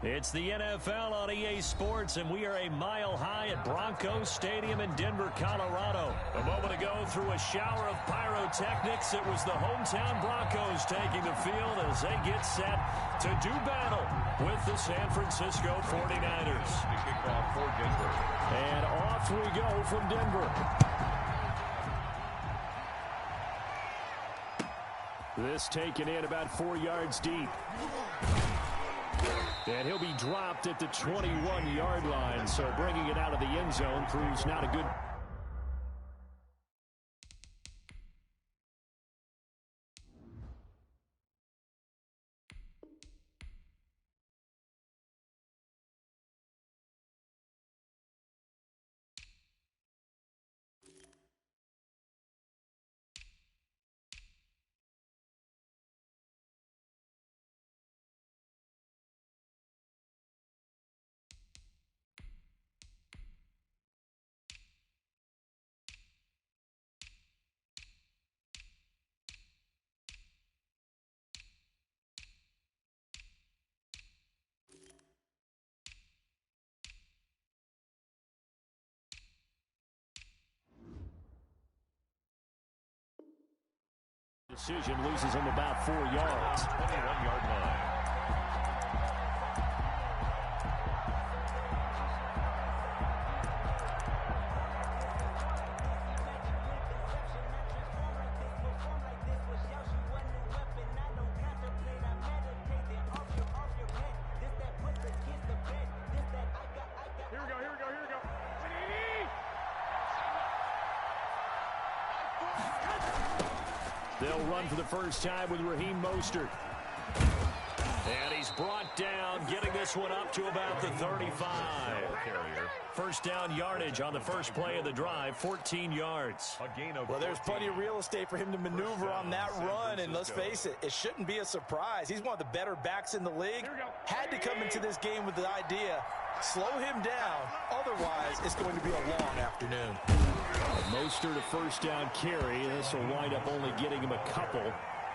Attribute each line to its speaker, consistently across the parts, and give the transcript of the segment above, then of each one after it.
Speaker 1: It's the NFL on EA Sports, and we are a mile high at Broncos Stadium in Denver, Colorado. A moment ago, through a shower of pyrotechnics, it was the hometown Broncos taking the field as they get set to do battle with the San Francisco 49ers.
Speaker 2: Kickoff for Denver.
Speaker 1: And off we go from Denver. This taken in about 4 yards deep. And he'll be dropped at the 21-yard line, so bringing it out of the end zone proves not a good... Decision loses him about 4 yards.
Speaker 2: 21-yard line.
Speaker 1: They'll run for the first time with Raheem Mostert. And he's brought down, getting this one up to about the 35. First down yardage on the first play of the drive, 14 yards.
Speaker 3: Well, there's plenty of real estate for him to maneuver on that run, and let's face it, it shouldn't be a surprise. He's one of the better backs in the league. Had to come into this game with the idea, slow him down, otherwise it's going to be a long afternoon.
Speaker 1: Mostert a first down carry. This will wind up only getting him a couple.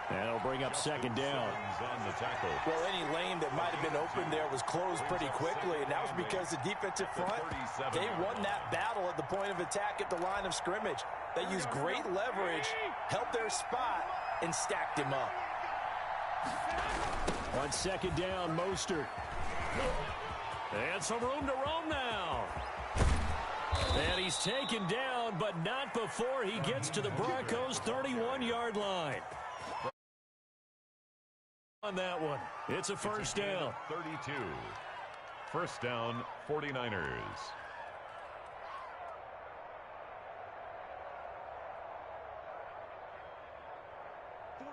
Speaker 1: And it'll bring up second down.
Speaker 2: On the tackle.
Speaker 3: Well, any lane that might have been open there was closed pretty quickly, and that was because the defensive front, they won that battle at the point of attack at the line of scrimmage. They used great leverage, helped their spot, and stacked him up.
Speaker 1: On second down, Mostert. And some room to roam now. And he's taken down, but not before he gets to the Broncos' 31-yard line. On that one, it's a first down.
Speaker 2: 32. First down, 49ers.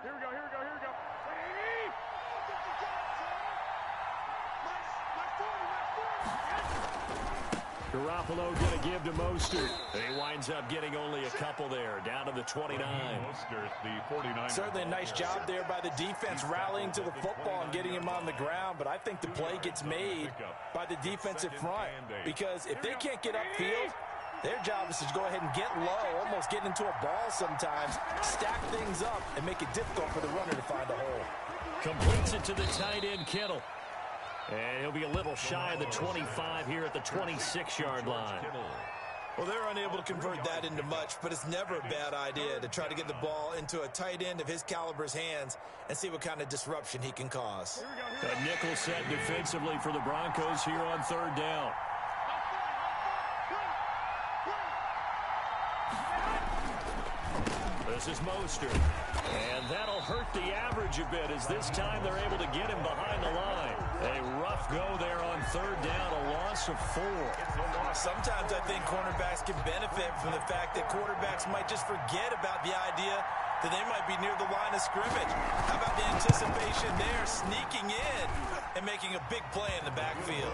Speaker 4: Here we go.
Speaker 1: Garoppolo going to give to Mostert. He winds up getting only a couple there, down to the 29.
Speaker 2: Mostert, the 49.
Speaker 3: Certainly a nice job there by the defense rallying to the football and getting him on the ground, but I think the play gets made by the defensive front, because if they can't get upfield, their job is to go ahead and get low, almost get into a ball sometimes, stack things up, and make it difficult for the runner to find a hole.
Speaker 1: Completes it to the tight end, Kittle. And he'll be a little shy of the 25 here at the 26-yard line.
Speaker 3: Well, they're unable to convert that into much, but it's never a bad idea to try to get the ball into a tight end of his caliber's hands and see what kind of disruption he can cause.
Speaker 1: A nickel set defensively for the Broncos here on third down. This is Mostert. And that'll hurt the average a bit, as this time they're able to get him behind the line. A rough go there on third down, a loss of 4.
Speaker 3: Sometimes I think cornerbacks can benefit from the fact that quarterbacks might just forget about the idea that they might be near the line of scrimmage. How about the anticipation there, sneaking in and making a big play in the backfield?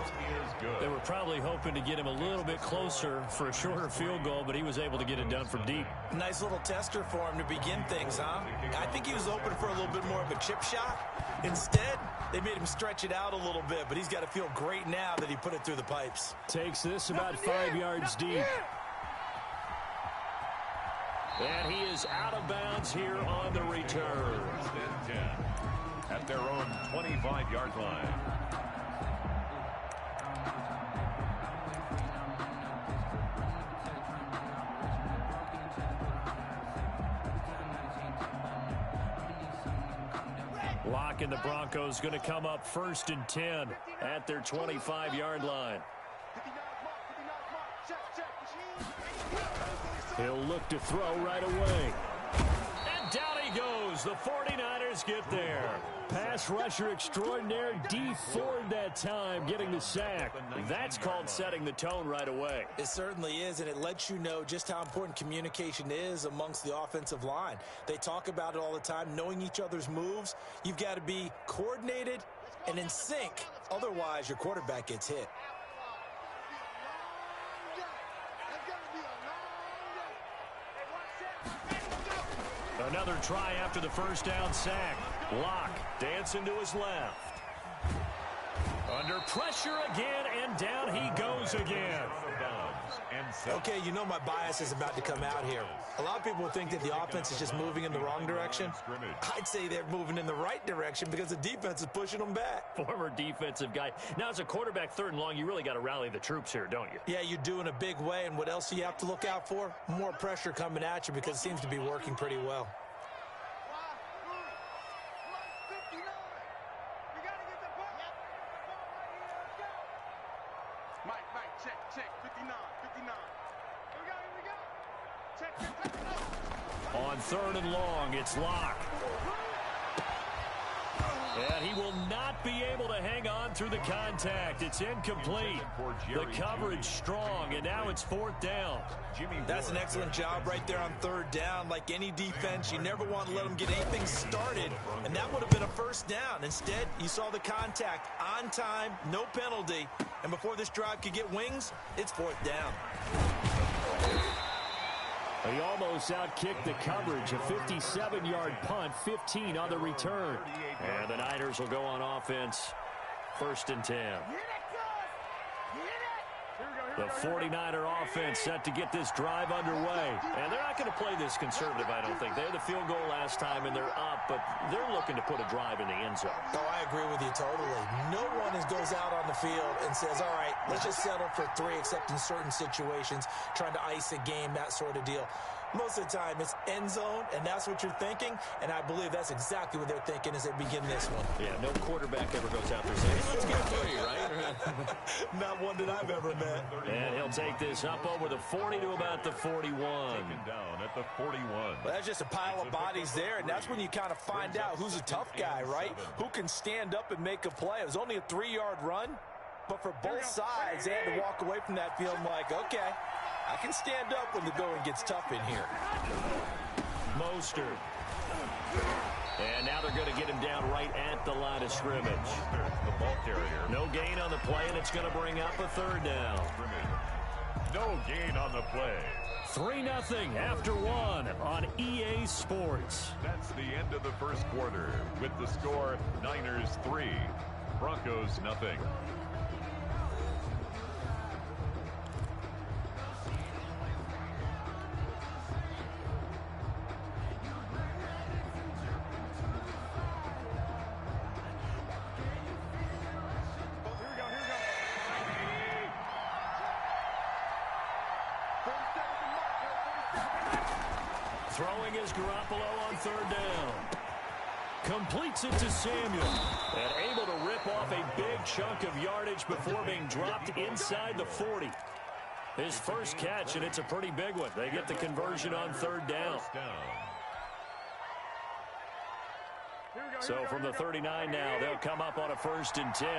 Speaker 1: They were probably hoping to get him a little bit closer for a shorter field goal, but he was able to get it done from deep.
Speaker 3: Nice little tester for him to begin things, huh? I think he was open for a little bit more of a chip shot. Instead, they made him stretch it out a little bit, but he's got to feel great now that he put it through the pipes.
Speaker 1: Takes this about 5 yards deep. And he is out of bounds here on the return.
Speaker 2: At their own 25-yard line.
Speaker 1: Lock and the Broncos going to come up 1st and 10 at their 25-yard line. He'll look to throw right away. And down he goes. The 49ers get there. Pass rusher extraordinaire, D Ford that time, getting the sack. That's called setting the tone right away.
Speaker 3: It certainly is, and it lets you know just how important communication is amongst the offensive line. They talk about it all the time, knowing each other's moves. You've got to be coordinated and in sync. Otherwise, your quarterback gets hit.
Speaker 1: Another try after the first down sack. Lock dancing to his left. Under pressure again, and down he goes again.
Speaker 3: Okay, you know my bias is about to come out here. A lot of people think that the offense is just moving in the wrong direction. I'd say they're moving in the right direction because the defense is pushing them back.
Speaker 1: Former defensive guy. Now, as a quarterback, 3rd and long, you really got to rally the troops here, don't you?
Speaker 3: Yeah, you do in a big way, and what else do you have to look out for? More pressure coming at you because it seems to be working pretty well.
Speaker 1: On 3rd and long, it's Lock. And he will not be able to hang on through the contact. It's incomplete. The coverage strong, and now it's 4th down.
Speaker 3: That's an excellent job right there on 3rd down. Like any defense, you never want to let them get anything started, and that would have been a 1st down. Instead, you saw the contact on time, no penalty, and before this drive could get wings, it's 4th down.
Speaker 1: He almost outkicked the coverage. A 57-yard punt, 15 on the return. And the Niners will go on offense, 1st and 10. The 49er offense set to get this drive underway. And they're not going to play this conservative, I don't think. They had the field goal last time, and they're up, but they're looking to put a drive in the end zone.
Speaker 3: Oh, I agree with you totally. No one goes out on the field and says, all right, let's just settle for 3, except in certain situations, trying to ice a game, that sort of deal. Most of the time, it's end zone, and that's what you're thinking, and I believe that's exactly what they're thinking as they begin this one.
Speaker 1: Yeah, no quarterback ever goes out there saying, hey, let's get 3, right?
Speaker 3: Not one that I've ever met.
Speaker 1: And he'll take this up over the 40 to about the 41.
Speaker 2: Taken down at the 41.
Speaker 3: Well, that's just a pile of bodies there, and that's when you kind of find out who's a tough guy, right? Who can stand up and make a play. It was only a 3-yard run, but for both sides, they had to walk away from that feeling like, okay, I can stand up when the going gets tough in here.
Speaker 1: Mostert. And now they're going to get him down right at the line of scrimmage.
Speaker 2: The ball carrier.
Speaker 1: No gain on the play, and it's going to bring up a 3rd down.
Speaker 2: No gain on the play.
Speaker 1: 3-0 after 1 on EA Sports.
Speaker 2: That's the end of the first quarter with the score Niners 3, Broncos 0.
Speaker 1: Throwing is Garoppolo on 3rd down. Completes it to Samuel. And able to rip off a big chunk of yardage before being dropped inside the 40. His first catch, and it's a pretty big one. They get the conversion on 3rd down. So from the 39 now, they'll come up on a 1st and 10.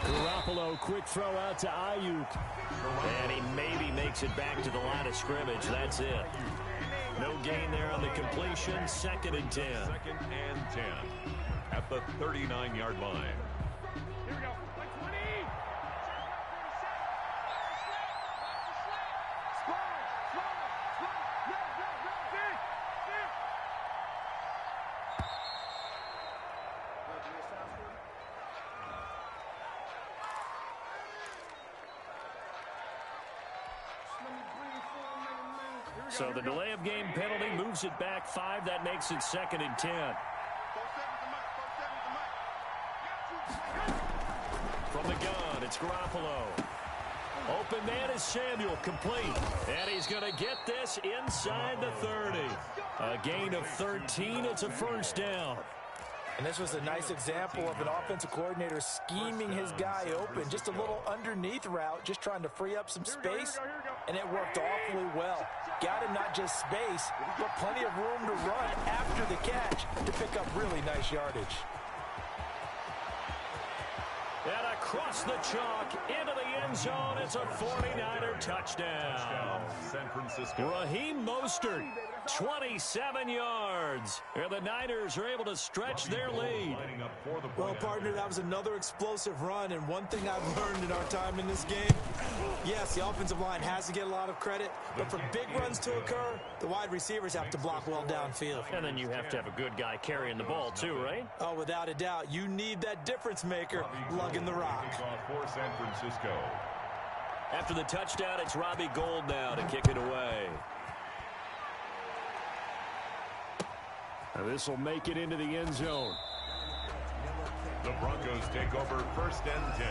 Speaker 1: Garoppolo, quick throw out to Ayuk. And he maybe makes it back to the line of scrimmage. That's it. No gain there on the completion. 2nd and 10.
Speaker 2: 2nd and 10 at the 39-yard line.
Speaker 4: Here we go. 20.
Speaker 1: So the delay of game penalty moves it back 5. That makes it 2nd and 10. From the gun, it's Garoppolo. Open man is Samuel, complete. And he's going to get this inside the 30. A gain of 13. It's a first down.
Speaker 3: And this was a nice example of an offensive coordinator scheming his guy open. Just a little underneath route, just trying to free up some space, and it worked awfully well. Got him not just space, but plenty of room to run after the catch to pick up really nice yardage.
Speaker 1: And across the chalk, into the end zone, it's a 49er touchdown.
Speaker 2: San Francisco.
Speaker 1: Raheem Mostert, 27 yards. And the Niners are able to stretch their lead.
Speaker 3: Well, partner, that was another explosive run, and one thing I've learned in our time in this game, yes, the offensive line has to get a lot of credit, but for big runs to occur, the wide receivers have to block well downfield.
Speaker 1: And then you have to have a good guy carrying the ball too, right?
Speaker 3: Oh, without a doubt. You need that difference maker lugging the rock.
Speaker 2: For San Francisco.
Speaker 1: After the touchdown, it's Robbie Gould now to kick it away. This will make it into the end zone.
Speaker 2: The Broncos take over 1st and 10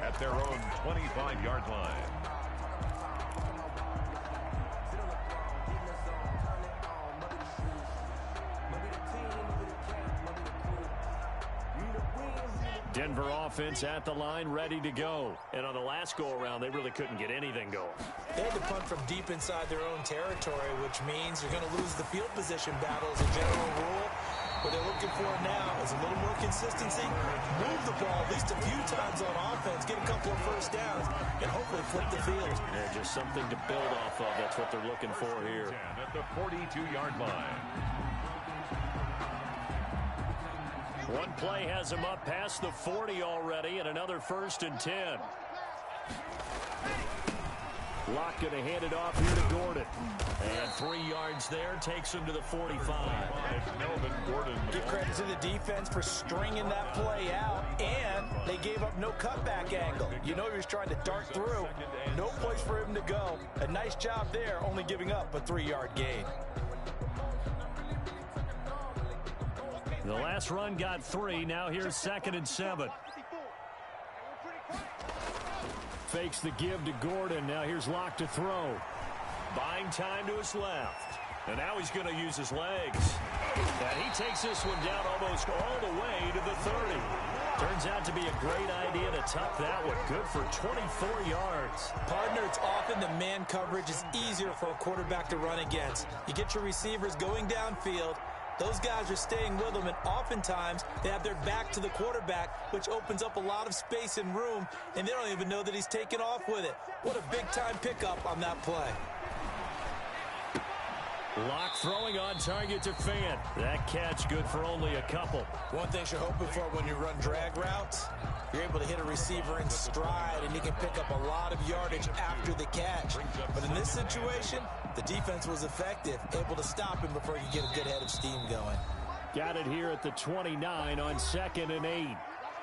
Speaker 2: at their own 25-yard line.
Speaker 1: Denver offense at the line, ready to go. And on the last go-around, they really couldn't get anything going.
Speaker 3: They had to punt from deep inside their own territory, which means you're going to lose the field position battle as a general rule. What they're looking for now is a little more consistency, move the ball at least a few times on offense, get a couple of first downs, and hopefully flip the field.
Speaker 1: Yeah, just something to build off of. That's what they're looking for here.
Speaker 2: At the 42-yard line.
Speaker 1: One play has him up past the 40 already, and another 1st and 10. Locke going to hand it off here to Gordon. And 3 yards there takes him to the 45.
Speaker 2: Melvin Gordon.
Speaker 3: Give credit to the defense for stringing that play out, and they gave up no cutback angle. You know he was trying to dart through. No place for him to go. A nice job there, only giving up a 3-yard gain.
Speaker 1: The last run got 3. Now here's 2nd and 7. Fakes the give to Gordon. Now here's Locke to throw. Buying time to his left. And now he's going to use his legs. And he takes this one down almost all the way to the 30. Turns out to be a great idea to tuck that one. Good for 24 yards.
Speaker 3: Partner, it's often the man coverage is easier for a quarterback to run against. You get your receivers going downfield. Those guys are staying with them, and oftentimes they have their back to the quarterback, which opens up a lot of space and room, and they don't even know that he's taken off with it. What a big-time pickup on that play.
Speaker 1: Locke throwing on target to Fant. That catch good for only a couple.
Speaker 3: One thing you're hoping for when you run drag routes, you're able to hit a receiver in stride, and you can pick up a lot of yardage after the catch. But in this situation, the defense was effective, able to stop him before you get a good head of steam going.
Speaker 1: Got it here at the 29 on 2nd and 8.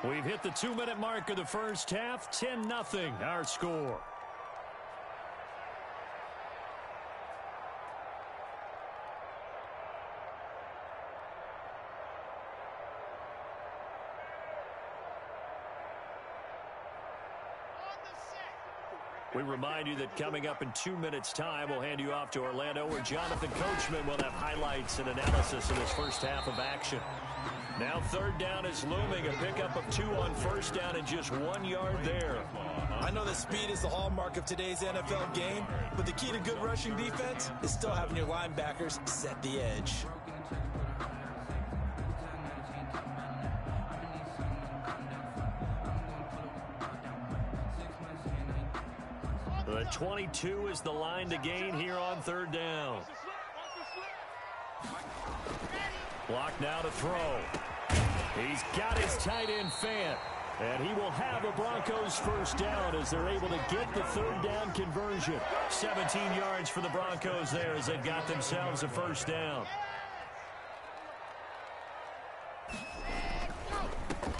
Speaker 1: We've hit the 2-minute mark of the first half. 10-0 our score. We remind you that coming up in 2 minutes' time, we'll hand you off to Orlando, where Jonathan Coachman will have highlights and analysis of this first half of action. Now 3rd down is looming, a pickup of 2 on 1st down and just 1 yard there.
Speaker 3: I know that speed is the hallmark of today's NFL game, but the key to good rushing defense is still having your linebackers set the edge.
Speaker 1: The 22 is the line to gain here on 3rd down. Block now to throw. He's got his tight end Fant. And he will have a Broncos first down as they're able to get the 3rd down conversion. 17 yards for the Broncos there as they've got themselves a first down.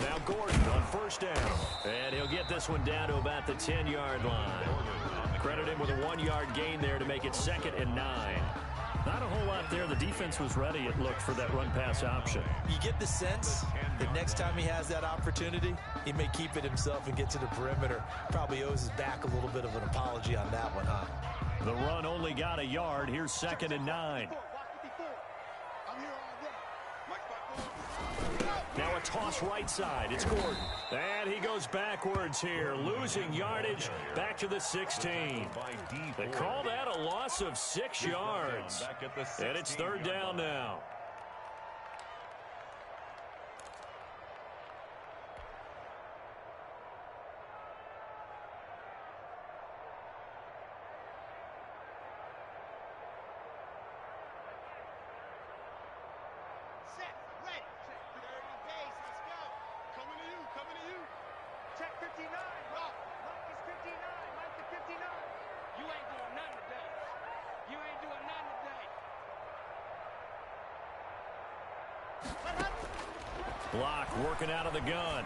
Speaker 1: Now Gordon on 1st down. And he'll get this one down to about the 10-yard line. Credit him with a 1-yard gain there to make it 2nd and 9. Not Not a whole lot there. The defense was ready, it looked, for that run-pass option.
Speaker 3: You get the sense that next time he has that opportunity, he may keep it himself and get to the perimeter. Probably owes his back a little bit of an apology on that one, huh?
Speaker 1: The run only got a yard. Here's 2nd and 9. Now a toss right side. It's Gordon. And he goes backwards here, losing yardage back to the 16. They call that a loss of 6 yards. And it's 3rd down now. Block working out of the gun.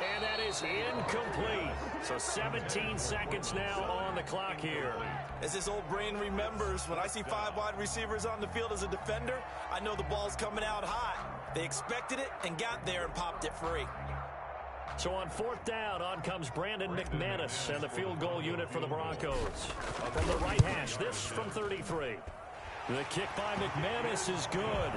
Speaker 1: And that is incomplete. So 17 seconds now on the clock here.
Speaker 3: As this old brain remembers, when I see 5 wide receivers on the field as a defender, I know the ball's coming out hot. They expected it and got there and popped it free.
Speaker 1: So on 4th down, on comes Brandon McManus and the field goal unit for the Broncos. From the right hash, this from 33. The kick by McManus is good.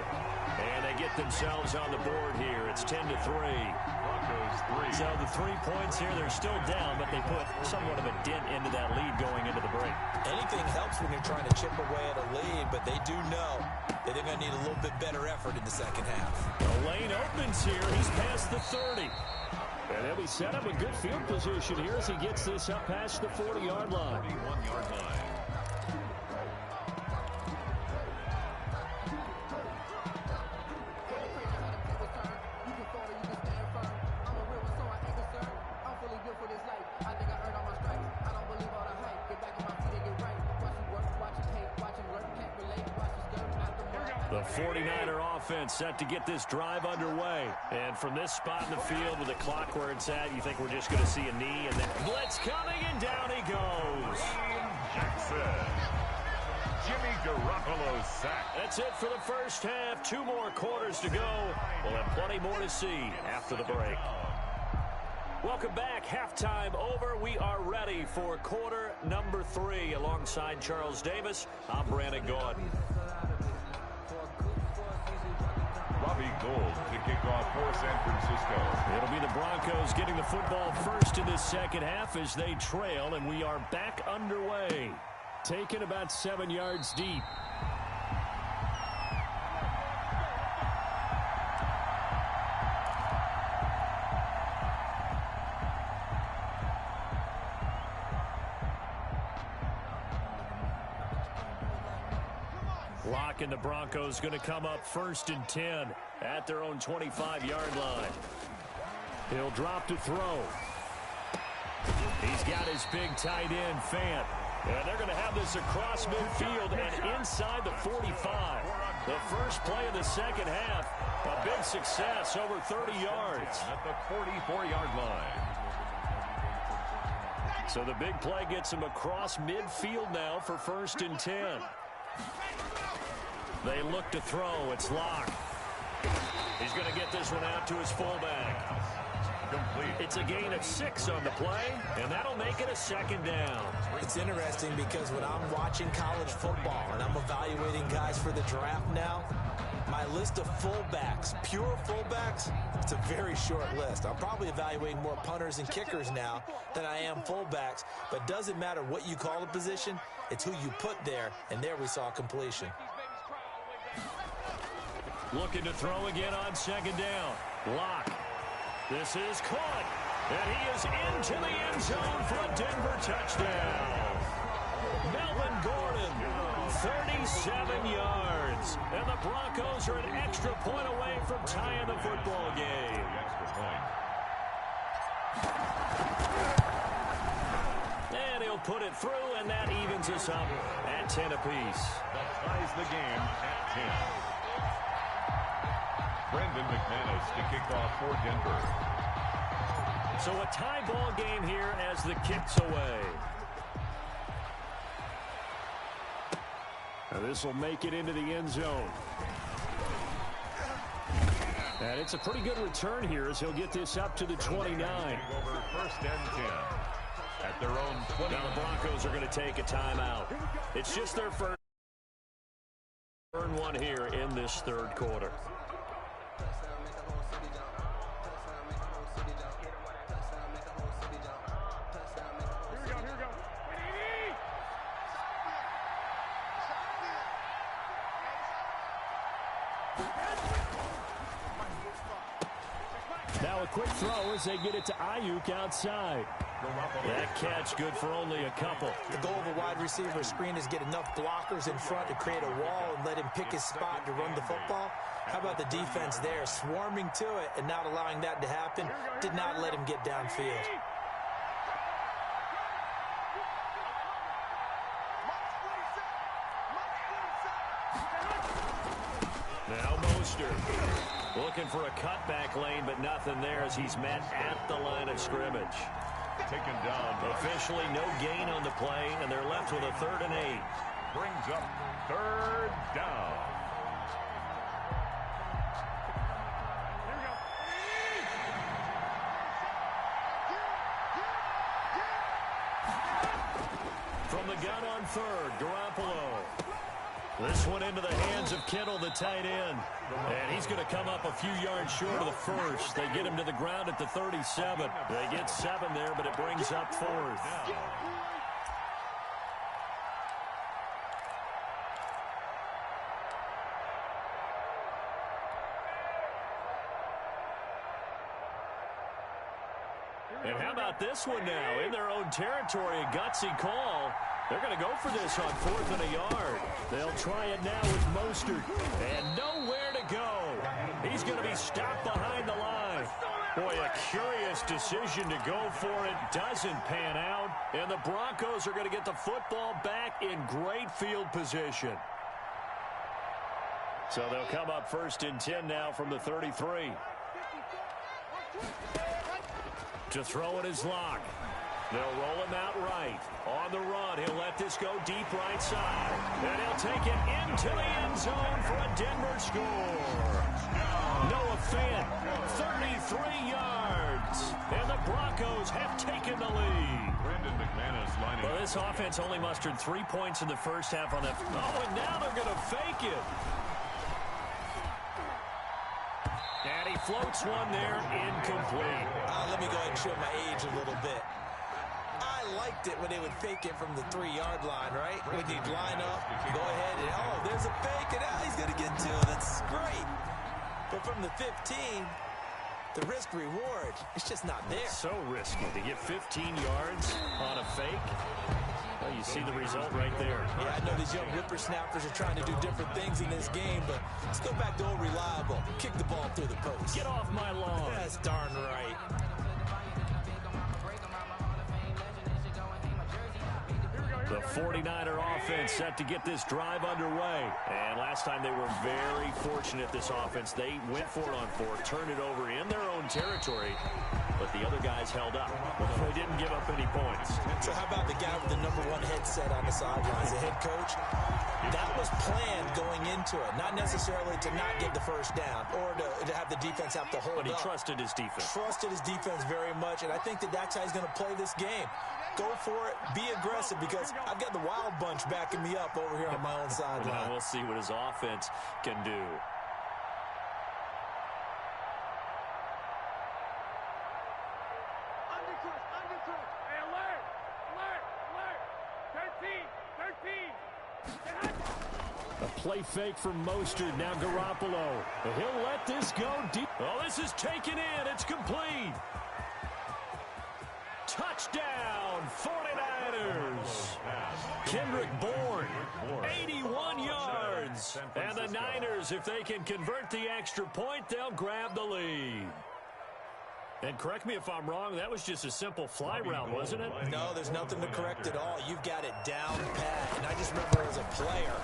Speaker 1: And they get themselves on the board here. It's 10-3.
Speaker 2: Broncos 3.
Speaker 1: So the 3 points here, they're still down, but they put somewhat of a dent into that lead going into the break.
Speaker 3: Anything helps when you're trying to chip away at a lead, but they do know that they're going to need a little bit better effort in the second half.
Speaker 1: The lane opens here. He's past the 30. And he'll be set up in good field position here as he gets this up past the 40-yard line.
Speaker 2: 41-yard line.
Speaker 1: The 49er offense set to get this drive underway. And from this spot in the field with the clock where it's at, you think we're just going to see a knee and then blitz coming, and down he goes.
Speaker 2: Jackson. Jimmy Garoppolo sack.
Speaker 1: That's it for the first half. 2 more quarters to go. We'll have plenty more to see after the break. Welcome back. Halftime over. We are ready for quarter number 3. Alongside Charles Davis, I'm Brandon Gordon.
Speaker 2: Robbie Gould to kick off for San Francisco.
Speaker 1: It'll be the Broncos getting the football first in this second half as they trail, and we are back underway. Taken about 7 yards deep. Lock and the Broncos going to come up 1st and 10 at their own 25-yard line. He'll drop to throw. He's got his big tight end, Fant. And they're going to have this across midfield and inside the 45. The first play of the second half, a big success, over 30 yards.
Speaker 2: At the 44-yard line.
Speaker 1: So the big play gets him across midfield now for 1st and 10. They look to throw. It's Locke. He's going to get this one out to his fullback.
Speaker 2: Complete.
Speaker 1: It's a gain of 6 on the play, and that'll make it a 2nd down.
Speaker 3: It's interesting because when I'm watching college football and I'm evaluating guys for the draft now, my list of fullbacks, pure fullbacks, it's a very short list. I'm probably evaluating more punters and kickers now than I am fullbacks, but it doesn't matter what you call the position, it's who you put there, and there we saw completion.
Speaker 1: Looking to throw again on 2nd down. Locke. This is caught, and he is into the end zone for a Denver touchdown. Melvin Gordon, 37 yards, and the Broncos are an extra point away from tying the football game. And he'll put it through, and that evens us up at 10 apiece.
Speaker 2: That ties the game at 10. Brandon McManus to kick off for Denver.
Speaker 1: So a tie ball game here as the kick's away. This will make it into the end zone. And it's a pretty good return here as he'll get this up to the 29.
Speaker 2: Over first and 10 at their own 20.
Speaker 1: Now the Broncos are going to take a timeout. It's just their first one here in this third quarter. Now a quick throw as they get it to Ayuk outside. That catch good for only a couple.
Speaker 3: The goal of a wide receiver screen is get enough blockers in front to create a wall and let him pick his spot to run the football. How about the defense there, swarming to it and not allowing that to happen? Did not let him get downfield.
Speaker 1: Now Mostert looking for a cutback lane, but nothing there as he's met at the line of scrimmage.
Speaker 2: Taken down.
Speaker 1: Officially no gain on the play, and they're left with a 3rd and 8.
Speaker 2: Brings up 3rd down.
Speaker 1: From the gun on 3rd, Garoppolo. This one into the hands of Kittle, the tight end. And he's going to come up a few yards short of the first. They get him to the ground at the 37. They get 7 there, but it brings up 4th. And how about this one now? In their own territory, a gutsy call. They're going to go for this on 4th and a yard. They'll try it now with Mostert. And nowhere to go. He's going to be stopped behind the line. Boy, a curious decision to go for it. Doesn't pan out. And the Broncos are going to get the football back in great field position. So they'll come up 1st and 10 now from the 33. To throw it is Locke. They'll roll him out right. On the run, he'll let this go deep right side. And he'll take it into the end zone for a Denver score. Noah Fant, 33 yards. And the Broncos have taken the lead.
Speaker 2: Brandon McManus lining.
Speaker 1: Well, this offense only mustered 3 points in the first half on that. Oh, and now they're going to fake it. And he floats one there, incomplete.
Speaker 3: Let me go ahead and show my age a little bit. I liked it when they would fake it from the 3-yard line, right? When you'd line up, go ahead and, oh, there's a fake, and now he's going to get to it. That's great. But from the 15, the risk-reward, it's just not there.
Speaker 1: So risky to get 15 yards on a fake. Well, you see the result right there.
Speaker 3: Yeah, I know these young whippersnappers are trying to do different things in this game, but let's go back to old reliable. Kick the ball through the post.
Speaker 1: Get off my lawn.
Speaker 3: That's darn right.
Speaker 1: The 49er offense set to get this drive underway. And last time they were very fortunate, this offense. They went for it on 4th, turned it over in their own territory, but the other guys held up. They didn't give up any points.
Speaker 3: So how about the guy with the #1 headset on the sidelines, the head coach? That was planned going into it, not necessarily to not get the first down or to have the defense have to hold up.
Speaker 1: But he trusted his defense.
Speaker 3: Trusted his defense very much, and I think that's how he's going to play this game. Go for it, be aggressive, because I've got the Wild Bunch backing me up over here on my own sideline.
Speaker 1: Well, we'll see what his offense can do.
Speaker 4: Hey, alert! Alert! Alert! 13!
Speaker 1: A play fake from Mostert. Now Garoppolo. He'll let this go deep. Oh, this is taken in. It's complete. Touchdown, 49ers. Kendrick Bourne, 81 yards. And the Niners, if they can convert the extra point, they'll grab the lead. And correct me if I'm wrong, that was just a simple fly route, wasn't it?
Speaker 3: No, there's nothing to correct at all. You've got it down pat. And I just remember as a player,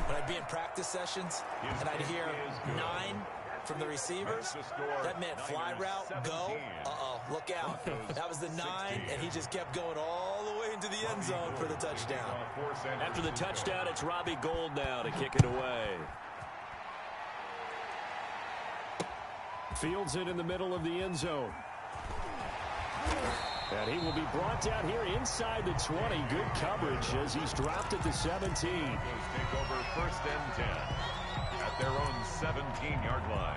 Speaker 3: when I'd be in practice sessions, and I'd hear 9 from the receivers, that meant fly route, go, look out. That was the 9, and he just kept going all the way into the end zone for the touchdown.
Speaker 1: After the touchdown, it's Robbie Gould now to kick it away. Fields it in the middle of the end zone. And he will be brought down here inside the 20. Good coverage as he's dropped at the 17.
Speaker 2: Take over first and 10 at their own 17-yard line.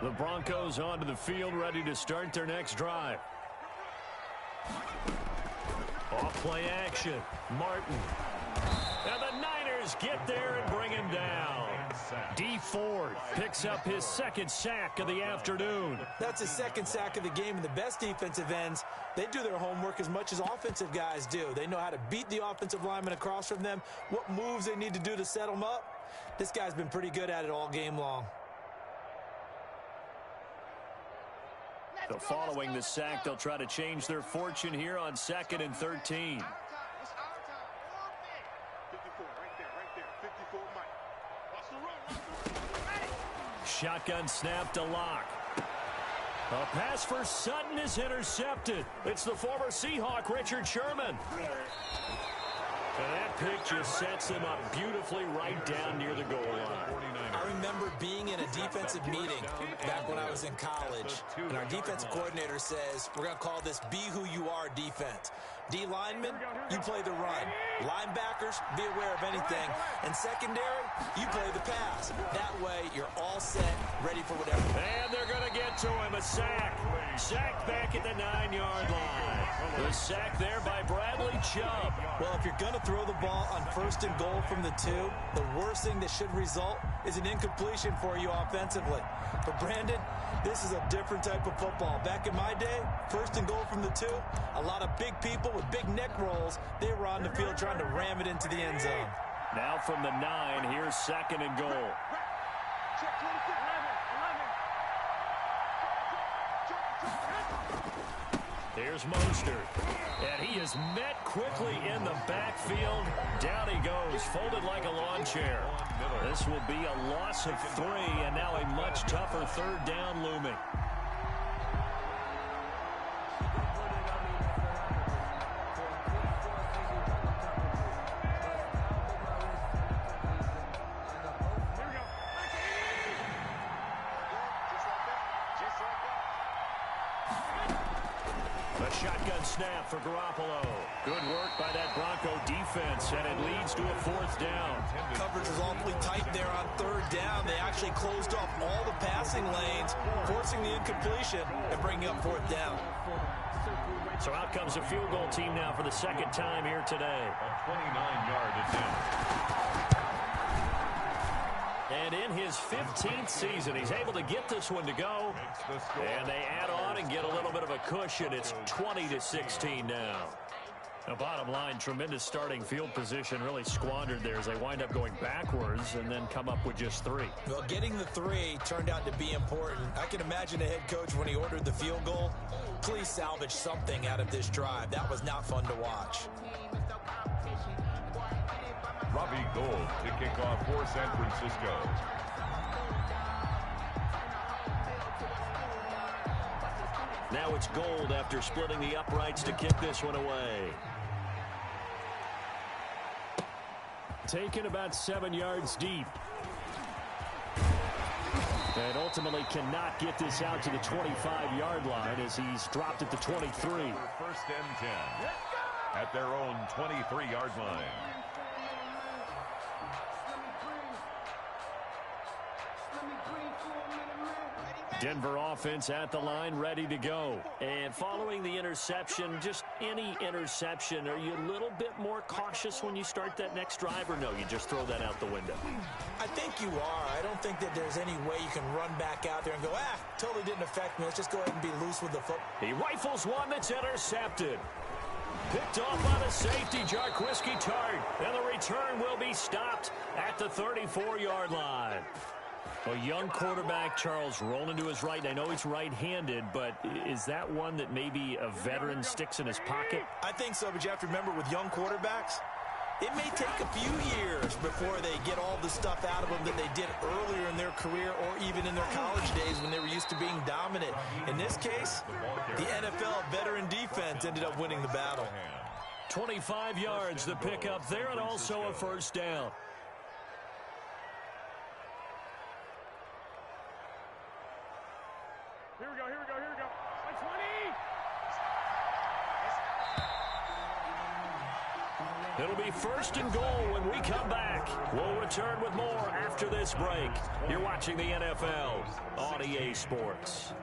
Speaker 1: The Broncos onto the field, ready to start their next drive. Off play action. Martin. And the Niners get there and bring him down. D. Ford picks up his second sack of the afternoon.
Speaker 3: That's his second sack of the game, and the best defensive ends, they do their homework as much as offensive guys do. They know how to beat the offensive lineman across from them, what moves they need to do to set them up. This guy's been pretty good at it all game long.
Speaker 1: So following the sack, they'll try to change their fortune here on 2nd and 13. Shotgun snap to Locke. A pass for Sutton is intercepted. It's the former Seahawk, Richard Sherman. And that pick just sets him up beautifully right down near the goal line.
Speaker 3: I remember being in a defensive meeting back when I was in college, and our defensive coordinator says, we're going to call this Be Who You Are defense. D linemen, you play the run. Linebackers, be aware of anything. And secondary, you play the pass. That way, you're all set, ready for whatever.
Speaker 1: And they're going to get to him. A sack. Sacked back at the 9-yard line. The sack there by Bradley Chubb.
Speaker 3: Well, if you're going to throw the ball on 1st and goal from the 2, the worst thing that should result is an incompletion for you offensively. But Brandon, this is a different type of football. Back in my day, 1st and goal from the 2, a lot of big people with big neck rolls, they were on the field trying to ram it into the end zone.
Speaker 1: Now from the 9, here's 2nd and goal. Here's Mostert, and he is met quickly in the backfield. Down he goes, folded like a lawn chair. This will be a loss of 3, and now a much tougher 3rd down looming. Shotgun snap for Garoppolo. Good work by that Bronco defense, and it leads to a 4th down.
Speaker 3: Coverage was awfully tight there on 3rd down. They actually closed off all the passing lanes, forcing the incompletion and bringing up 4th down.
Speaker 1: So out comes a field goal team now for the 2nd time here today.
Speaker 2: A 29-yard attempt.
Speaker 1: And in his 15th season, he's able to get this one to go. And they add on and get a little bit of a cushion. It's 20-16 now. Now, bottom line, tremendous starting field position, really squandered there as they wind up going backwards and then come up with just 3.
Speaker 3: Well, getting the 3 turned out to be important. I can imagine the head coach when he ordered the field goal. Please salvage something out of this drive. That was not fun to watch.
Speaker 2: Robbie Gould to kick off for San Francisco.
Speaker 1: Now it's Gould after splitting the uprights to kick this one away. Taken about 7 yards deep. And ultimately cannot get this out to the 25-yard line as he's dropped at the 23.
Speaker 2: 1st and 10 at their own 23-yard line.
Speaker 1: Denver offense at the line, ready to go. And following the interception, just any interception, are you a little bit more cautious when you start that next drive, or no, you just throw that out the window?
Speaker 3: I think you are. I don't think that there's any way you can run back out there and go, totally didn't affect me. Let's just go ahead and be loose with the football.
Speaker 1: He rifles one that's intercepted. Picked off by the safety, Jarquiski Tart. And the return will be stopped at the 34-yard line. A young quarterback, Charles, rolling to his right. And I know he's right-handed, but is that one that maybe a veteran sticks in his pocket?
Speaker 3: I think so, but you have to remember with young quarterbacks, it may take a few years before they get all the stuff out of them that they did earlier in their career or even in their college days when they were used to being dominant. In this case, the NFL veteran defense ended up winning the battle.
Speaker 1: 25 yards to pick up there and also a first down.
Speaker 4: Here we go, here we go, here we go. 120.
Speaker 1: It'll be first and goal when we come back. We'll return with more after this break. You're watching the NFL on EA Sports.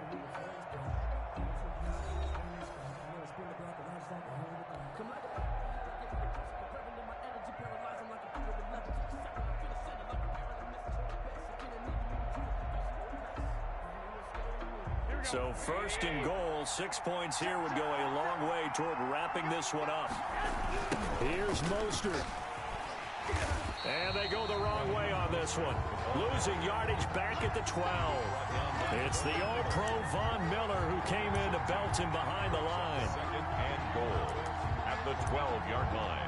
Speaker 1: So first and goal, 6 points here would go a long way toward wrapping this one up. Here's Mostert. And they go the wrong way on this one. Losing yardage back at the 12. It's the All-Pro Von Miller who came in to belt him behind the line.
Speaker 2: Second and goal at the 12-yard line.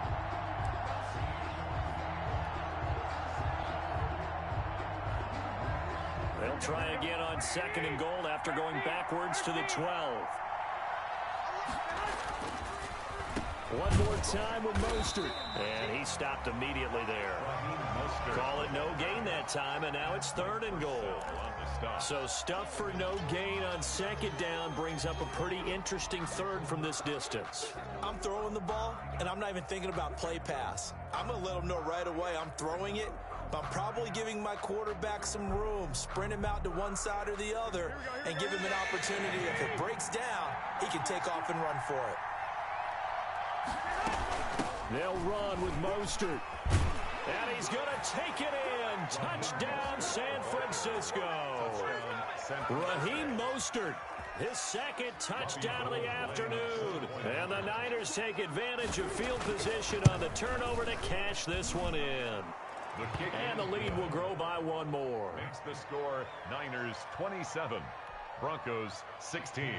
Speaker 1: They'll try again on second and goal after going backwards to the 12. One more time with Mostert. And he stopped immediately there. Call it no gain that time, and now it's third and goal. So stuff for no gain on second down brings up a pretty interesting third from this distance.
Speaker 3: I'm throwing the ball, and I'm not even thinking about play pass. I'm going to let them know right away I'm throwing it, but I'm probably giving my quarterback some room, sprint him out to one side or the other, and give him an opportunity. If it breaks down, he can take off and run for it.
Speaker 1: They'll run with Mostert. And he's going to take it in. Touchdown, San Francisco. Raheem Mostert, his second touchdown of the afternoon. And the Niners take advantage of field position on the turnover to cash this one in. And the lead will grow by one more.
Speaker 2: Makes the score Niners 27, Broncos 16.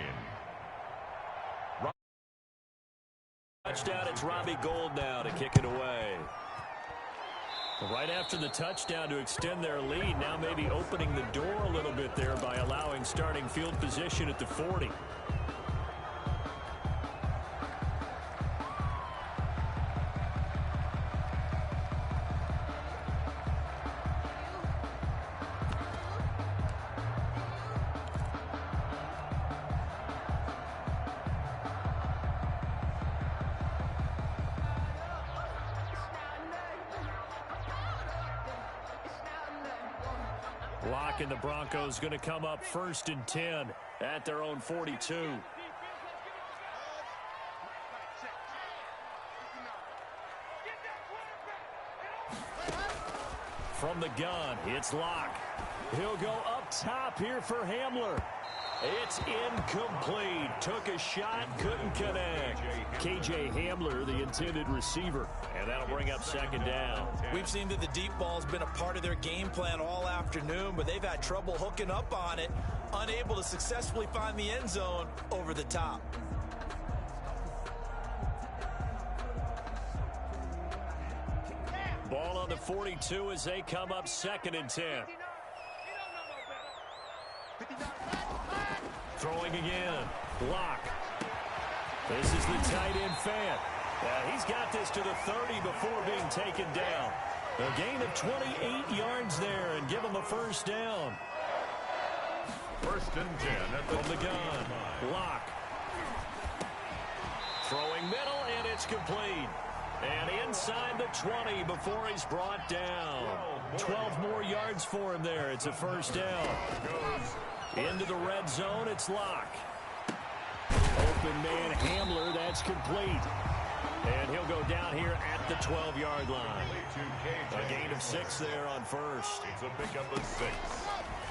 Speaker 1: Touchdown, it's Robbie Gould now to kick it away. Right after the touchdown to extend their lead, now maybe opening the door a little bit there by allowing starting field position at the 40. And the Broncos going to come up first and 10 at their own 42. From the gun, it's Locke. He'll go up top here for Hamler. It's incomplete. Took a shot, couldn't connect. KJ Hamler, the intended receiver. And that'll bring up second down.
Speaker 3: We've seen that the deep ball's been a part of their game plan all afternoon, but they've had trouble hooking up on it, unable to successfully find the end zone over the top.
Speaker 1: Ball on the 42 as they come up second and 10. Throwing again. Locke. This is the tight end Fant. He's got this to the 30 before being taken down. A gain of 28 yards there and give him a first down.
Speaker 2: First and 10 at
Speaker 1: from the gun. Locke. Throwing middle, and it's complete. And inside the 20 before he's brought down. 12 more yards for him there. It's a first down. Into the red zone, it's Locke. Open man Hamler, that's complete. And he'll go down here at the 12-yard line. A gain of 6 there on first.
Speaker 2: It's a pickup of 6.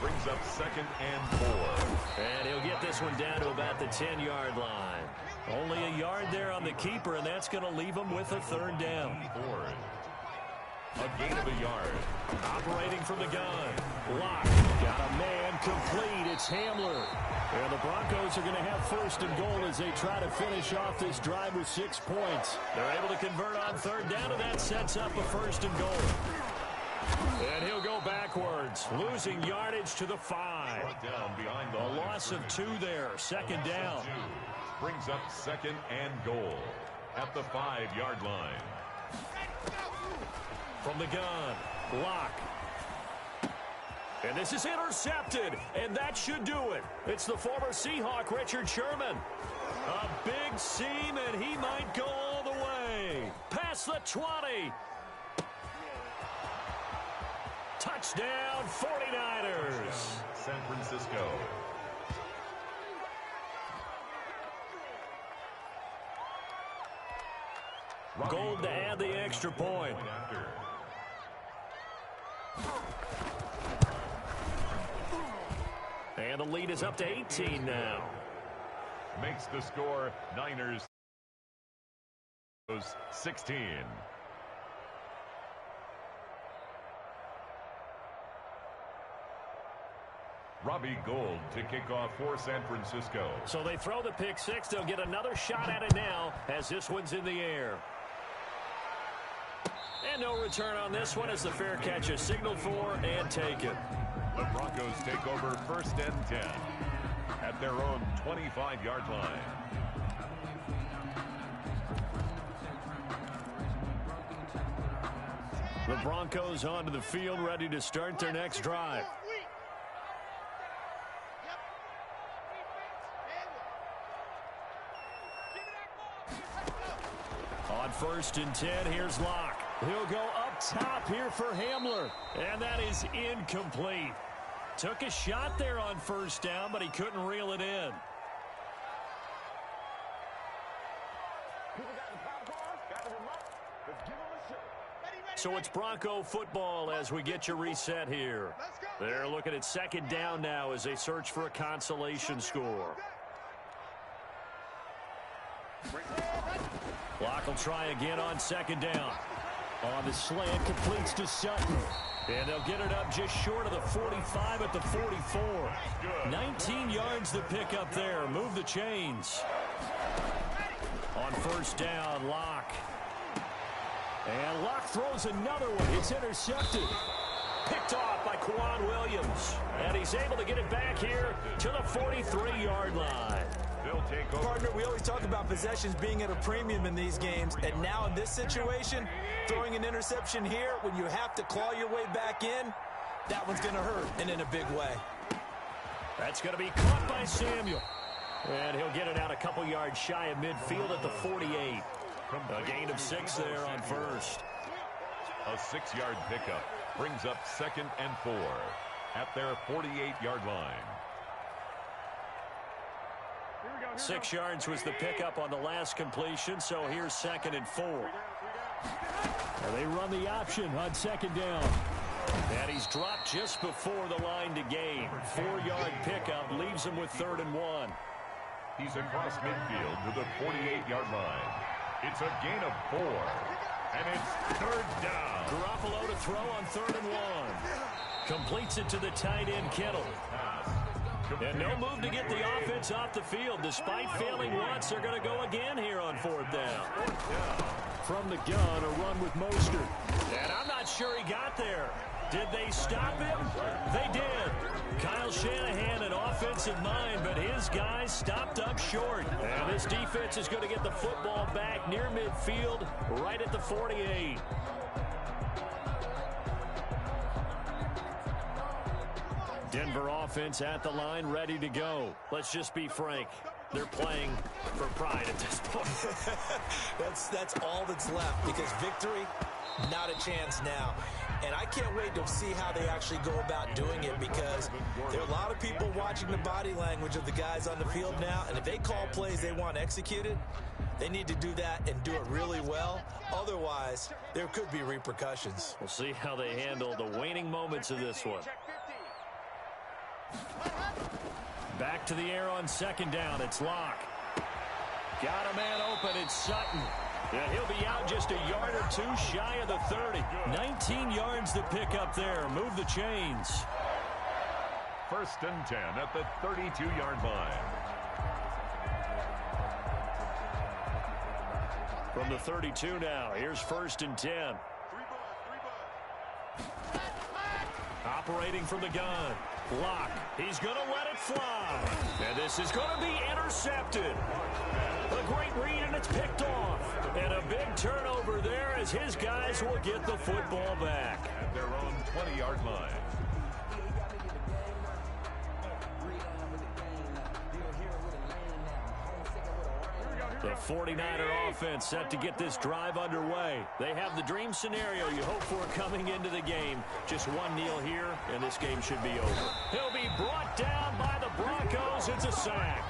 Speaker 2: Brings up second and 4.
Speaker 1: And he'll get this one down to about the 10-yard line. Only a yard there on the keeper, and that's going to leave him with a third down.
Speaker 2: A gain of a yard.
Speaker 1: Operating from the gun. Locke. It's Hamler. And the Broncos are going to have first and goal as they try to finish off this drive with 6 points. They're able to convert on third down, and that sets up a first and goal. And he'll go backwards, losing yardage to the 5. A loss of 2 there, second down.
Speaker 2: Brings up second and goal at the 5-yard line.
Speaker 1: From the gun, Locke. And this is intercepted, and that should do it. It's the former Seahawk, Richard Sherman. A big seam, and he might go all the way. Past the 20. Touchdown, 49ers.
Speaker 2: San Francisco.
Speaker 1: Gold to add the extra point. And the lead is up to 18 now.
Speaker 2: Makes the score Niners 16. Robbie Gould to kick off for San Francisco.
Speaker 1: So they throw the pick six. They'll get another shot at it now as this one's in the air. And no return on this one as the fair catch is signaled for and taken.
Speaker 2: The Broncos take over first and 10 at their own 25-yard line.
Speaker 1: The Broncos onto the field, ready to start their next drive. On first and 10, here's Locke. He'll go up top here for Hamler. And that is incomplete. Took a shot there on first down, but he couldn't reel it in. So it's Bronco football as we get you reset here. They're looking at second down now as they search for a consolation score. Locke will try again on second down. On the slant, completes to Sutton. And they'll get it up just short of the 45 at the 44. 19 yards to pick up there. Move the chains. On first down, Locke. And Locke throws another one. It's intercepted. Picked off by Quan Williams. And he's able to get it back here to the 43-yard line.
Speaker 3: Partner, we always talk about possessions being at a premium in these games, and now in this situation, throwing an interception here when you have to claw your way back in, that one's going to hurt, and in a big way.
Speaker 1: That's going to be caught by Samuel. And he'll get it out a couple yards shy of midfield at the 48. A gain of 6 there on first.
Speaker 2: A 6-yard pickup brings up second and 4 at their 48-yard line.
Speaker 1: 6 yards was the pickup on the last completion, so here's second and 4. And they run the option on second down. And he's dropped just before the line to gain. 4-yard pickup leaves him with third and 1.
Speaker 2: He's across midfield to the 48-yard line. It's a gain of 4. And it's third down.
Speaker 1: Garoppolo to throw on third and 1. Completes it to the tight end, Kittle. And no move to get the offense off the field. Despite failing once, they're going to go again here on fourth down. From the gun, a run with Mostert. And I'm not sure he got there. Did they stop him? They did. Kyle Shanahan, an offensive mind, but his guys stopped up short. And this defense is going to get the football back near midfield, right at the 48. Denver offense at the line, ready to go. Let's just be frank. They're playing for pride at this point.
Speaker 3: That's all that's left, because victory, not a chance now. And I can't wait to see how they actually go about doing it, because there are a lot of people watching the body language of the guys on the field now, and if they call plays they want executed, they need to do that and do it really well. Otherwise, there could be repercussions.
Speaker 1: We'll see how they handle the waning moments of this one. Back to the air on second down. It's Locke. Got a man open. It's Sutton. And he'll be out just a yard or two shy of the 30. 19 yards to pick up there. Move the chains.
Speaker 2: 1st and 10 at the 32-yard line.
Speaker 1: From the 32 now, here's 1st and 10. Operating from the gun. Lock. He's going to let it fly. And this is going to be intercepted. A great read, and it's picked off. And a big turnover there as his guys will get the football back.
Speaker 2: At their own 20-yard line.
Speaker 1: The 49er offense set to get this drive underway. They have the dream scenario you hope for coming into the game. Just one kneel here, and this game should be over. He'll be brought down by the Broncos. It's a sack.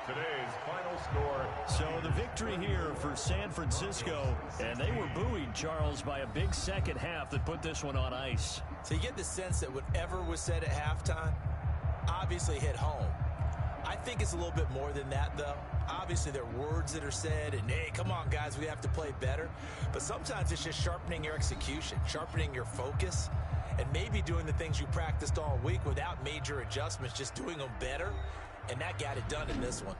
Speaker 2: Today's final score.
Speaker 1: So the victory here for San Francisco, and they were buoyed, Charles, by a big second half that put this one on ice.
Speaker 3: So you get the sense that whatever was said at halftime obviously hit home. I think it's a little bit more than that, though. Obviously, there are words that are said, and, hey, come on, guys, we have to play better. But sometimes it's just sharpening your execution, sharpening your focus, and maybe doing the things you practiced all week without major adjustments, just doing them better. And that got it done in this one.